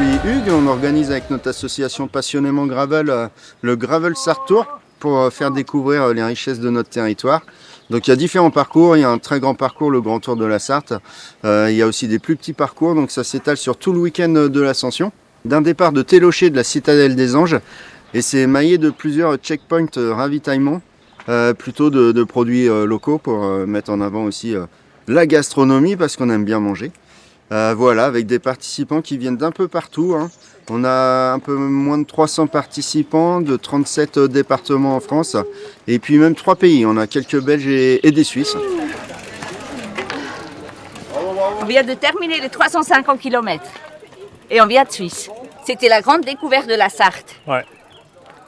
suis Hugues, on organise avec notre association Passionnément Gravel le Gravel Sarthe Tour pour faire découvrir les richesses de notre territoire. Donc il y a différents parcours, il y a un très grand parcours, le Grand Tour de la Sarthe. Il y a aussi des plus petits parcours, donc ça s'étale sur tout le week-end de l'ascension. D'un départ de Télocher de la citadelle des Anges, et c'est maillé de plusieurs checkpoints ravitaillement, plutôt de produits locaux pour mettre en avant aussi la gastronomie parce qu'on aime bien manger. Voilà, avec des participants qui viennent d'un peu partout, hein. On a un peu moins de 300 participants de 37 départements en France et puis même 3 pays. On a quelques Belges et des Suisses. On vient de terminer les 350 km et on vient de Suisse. C'était la grande découverte de la Sarthe. Ouais,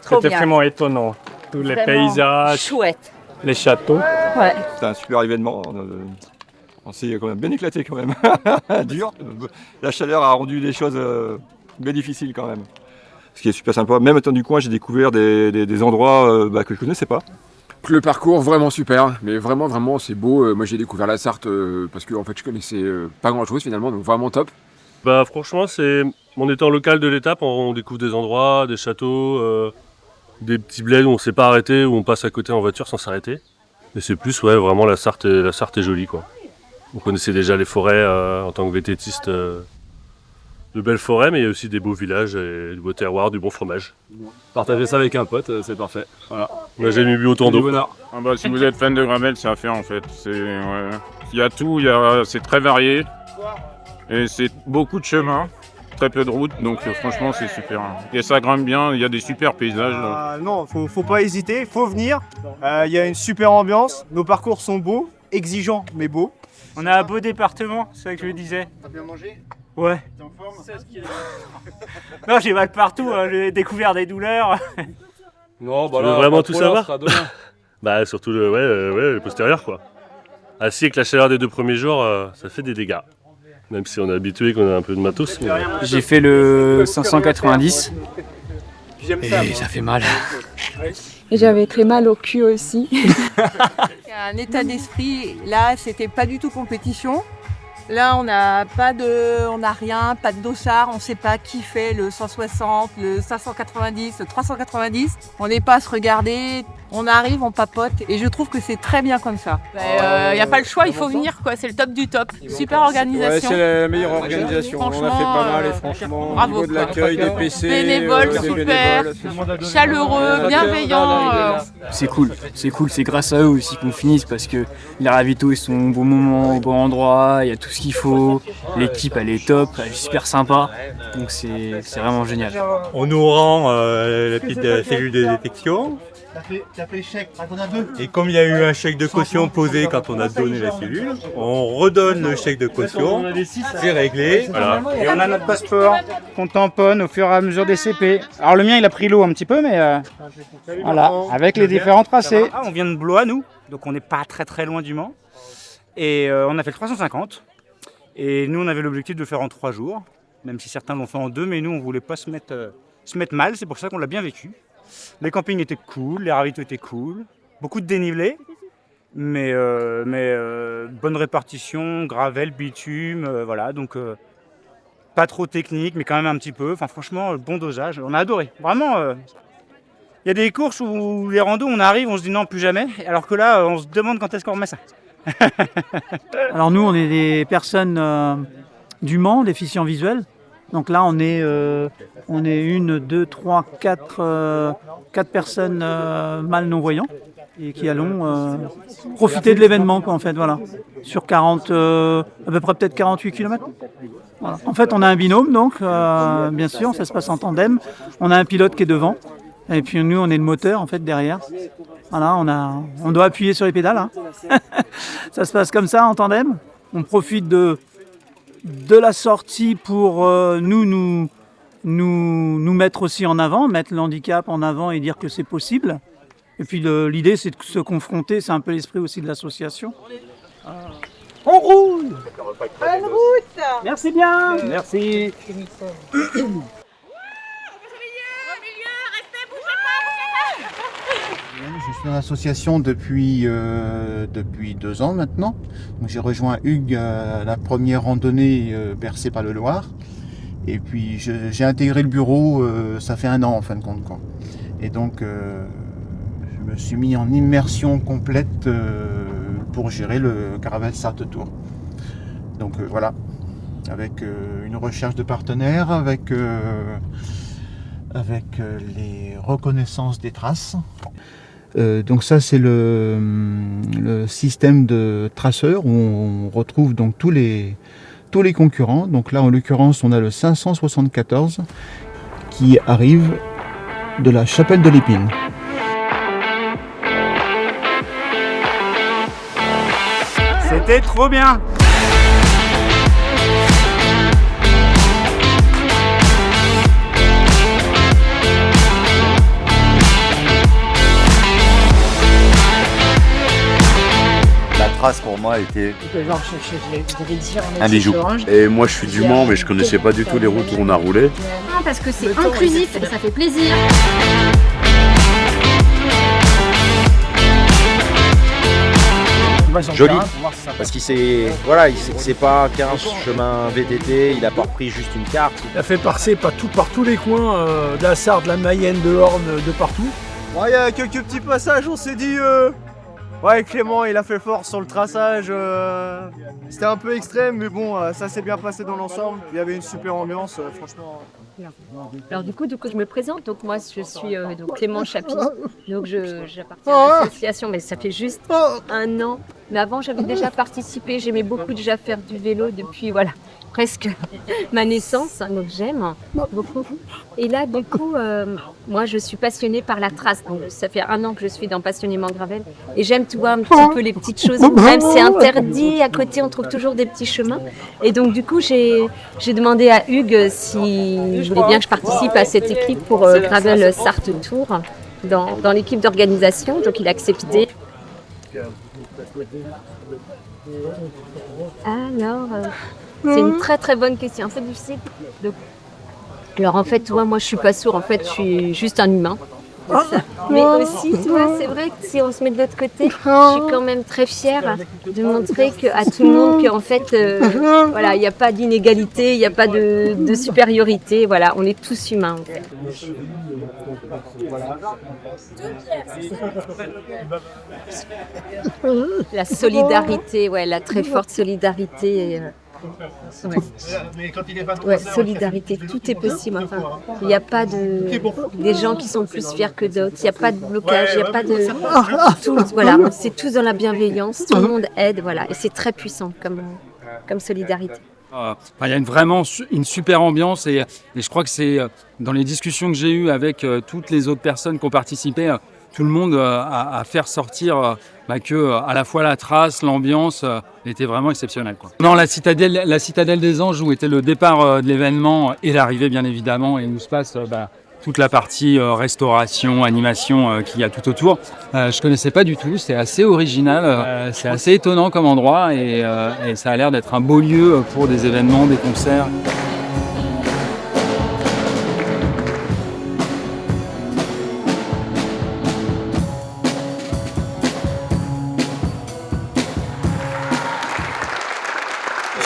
Trop c'était bien. vraiment étonnant. Tous les Vraiment paysages, chouette. les châteaux. Ouais. C'était un super événement. On s'est quand même bien éclaté quand même. Dur. La chaleur a rendu les choses bien difficiles quand même. Ce qui est super sympa. Même étant du coin, j'ai découvert des endroits que je connaissais pas. Le parcours vraiment super, mais vraiment c'est beau. Moi j'ai découvert la Sarthe parce que en fait je connaissais pas grand chose finalement, donc vraiment top. Bah franchement, en étant local de l'étape, on découvre des endroits, des châteaux, des petits bleds où on ne s'est pas arrêté, où on passe à côté en voiture sans s'arrêter. Et c'est plus vraiment la Sarthe est jolie quoi. On connaissait déjà les forêts en tant que vététiste, de belles forêts, mais il y a aussi des beaux villages, et du beau terroir, du bon fromage. Partager ça avec un pote, c'est parfait. Voilà. On n'a jamais bu autant d'eau. Si vous êtes fan de gravel, c'est à faire en fait. Il y a tout, c'est très varié. Et c'est beaucoup de chemins, très peu de routes, donc franchement c'est super. Et ça grimpe bien, il y a des super paysages. Non, faut pas hésiter, faut venir. Il y a une super ambiance, nos parcours sont beaux, exigeants mais beaux. On a un beau département, c'est ça que je disais. T'as bien mangé? Ouais. T'es en forme? Non, j'ai mal partout, hein, j'ai découvert des douleurs. Non, Tu veux vraiment tout savoir? Bah surtout le postérieur quoi. Assis avec la chaleur des 2 premiers jours, ça fait des dégâts. Même si on est habitué, qu'on a un peu de matos. Mais... J'ai fait le 590 et ça fait mal. Et j'avais très mal au cul aussi. Un état d'esprit, là c'était pas du tout compétition. Là on n'a rien, pas de dossard, on ne sait pas qui fait le 160, le 590, le 390. On n'est pas à se regarder, on arrive, on papote et je trouve que c'est très bien comme ça. Il n'y a pas le choix, il faut venir quoi, c'est le top du top. Super organisation. Ouais, c'est la meilleure organisation, on a fait pas mal et franchement au niveau de l'accueil, des PC, bénévoles, des super, chaleureux, bienveillants. C'est cool, c'est grâce à eux aussi qu'on finisse parce que les ravitaux ils sont au bon moment, au bon endroit, il y a tout ce qu'il faut, l'équipe elle est top, elle est super sympa, donc c'est vraiment génial. On nous rend la petite cellule de détection. T'as fait chèque, on a 2. Et comme il y a eu un chèque de caution posé quand on a donné la cellule, on redonne le chèque de caution, c'est réglé. Voilà. Et on a notre passeport qu'on tamponne au fur et à mesure des CP. Alors le mien il a pris l'eau un petit peu mais voilà, avec les différents tracés. On vient de Blois nous, donc on n'est pas très loin du Mans. Et on a fait le 350. Et nous on avait l'objectif de le faire en 3 jours, même si certains l'ont fait en 2, mais nous on voulait pas se mettre mal, c'est pour ça qu'on l'a bien vécu. Les campings étaient cool, les ravitaux étaient cool, beaucoup de dénivelé, mais bonne répartition, gravel, bitume, voilà, donc pas trop technique, mais quand même un petit peu. Enfin franchement, bon dosage, on a adoré. Vraiment, il y a des courses où les randos, on arrive, on se dit non, plus jamais, alors que là, on se demande quand est-ce qu'on remet ça. Alors nous, on est des personnes du Mans, déficients visuels. Donc là, on est 1, 2, 3, 4 personnes mal non-voyants et qui allons profiter de l'événement, quoi, en fait, voilà. Sur 40, à peu près peut-être 48 km. Voilà. En fait, on a un binôme, donc, bien sûr, ça se passe en tandem. On a un pilote qui est devant. Et puis nous, on est le moteur, en fait, derrière. Voilà, on doit appuyer sur les pédales. Hein. Ça se passe comme ça, en tandem. On profite de la sortie pour nous mettre aussi en avant, mettre le handicap en avant et dire que c'est possible. Et puis l'idée c'est de se confronter, c'est un peu l'esprit aussi de l'association. On roule. Bonne route. Merci bien. Merci. Je suis dans l'association depuis 2 ans maintenant. Donc, j'ai rejoint Hugues la première randonnée bercée par le Loir. Et puis j'ai intégré le bureau, ça fait 1 an en fin de compte, quoi. Et donc je me suis mis en immersion complète pour gérer le Caravelle Sarthe Tour. Donc voilà, avec une recherche de partenaires, avec les reconnaissances des traces. Donc ça c'est le système de traceur où on retrouve donc tous les concurrents. Donc là en l'occurrence on a le 574 qui arrive de la Chapelle de l'Épine. C'était trop bien. La trace pour moi était un bijou. Et moi je suis du Mans mais je connaissais pas du tout les routes où on a roulé. Non, parce que c'est inclusif et ça fait plaisir. Joli, parce qu'il sait, voilà, il sait que c'est pas qu'un chemin VTT, il a pas repris juste une carte. Il a fait passer par tous les coins de la Sarthe, de la Mayenne, de l'Orne, de partout. Il y a quelques petits passages, on s'est dit... Ouais, Clément, il a fait fort sur le traçage. C'était un peu extrême, mais bon, ça s'est bien passé dans l'ensemble. Il y avait une super ambiance, franchement. Alors du coup, je me présente. Donc moi, je suis donc Clément Chapi. Donc j'appartiens à l'association, mais ça fait juste 1 an. Mais avant, j'avais déjà participé. J'aimais beaucoup déjà faire du vélo depuis presque ma naissance. Donc j'aime beaucoup. Et là, du coup, moi, je suis passionnée par la trace. Donc ça fait 1 an que je suis dans Passionnément Gravel. Et j'aime tout voir un petit peu les petites choses. Même c'est interdit. À côté, on trouve toujours des petits chemins. Et donc du coup, j'ai demandé à Hugues si je voulais bien que je participe à cette équipe pour Gravel Sarthe Tour dans l'équipe d'organisation. Donc il a accepté. Alors, c'est une très très bonne question. En fait, alors en fait, tu vois, moi je suis pas sourd. En fait, je suis juste un humain. Mais aussi, tu vois, c'est vrai que si on se met de l'autre côté, je suis quand même très fière de montrer à tout le monde qu'en fait, voilà, il n'y a pas d'inégalité, il n'y a pas de supériorité. Voilà, on est tous humains. En fait. La solidarité, ouais, la très forte solidarité. Solidarité, tout est possible. Enfin, il n'y a pas des gens qui sont plus fiers que d'autres. Il n'y a pas de blocage, il n'y a pas de. Voilà, c'est tous dans la bienveillance. Tout le monde aide, voilà, et c'est très puissant comme solidarité. Il y a vraiment une super ambiance et je crois que c'est dans les discussions que j'ai eues avec toutes les autres personnes qui ont participé, tout le monde a fait ressortir que à la fois la trace, l'ambiance était vraiment exceptionnelle. Non, la citadelle des Anges où était le départ de l'événement et l'arrivée bien évidemment et où se passe toute la partie restauration, animation qu'il y a tout autour. Je connaissais pas du tout, c'est assez original, c'est assez étonnant comme endroit et ça a l'air d'être un beau lieu pour des événements, des concerts.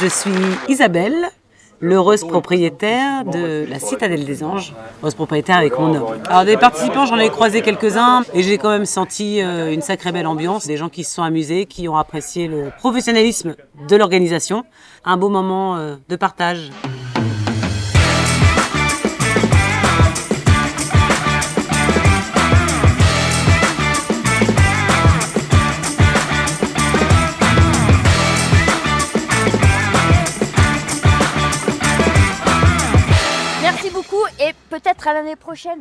Je suis Isabelle, l'heureuse propriétaire de la Citadelle des Anges, heureuse propriétaire avec mon homme. Alors des participants, j'en ai croisé quelques-uns et j'ai quand même senti une sacrée belle ambiance, des gens qui se sont amusés, qui ont apprécié le professionnalisme de l'organisation, un beau moment de partage. Merci beaucoup et peut-être à l'année prochaine.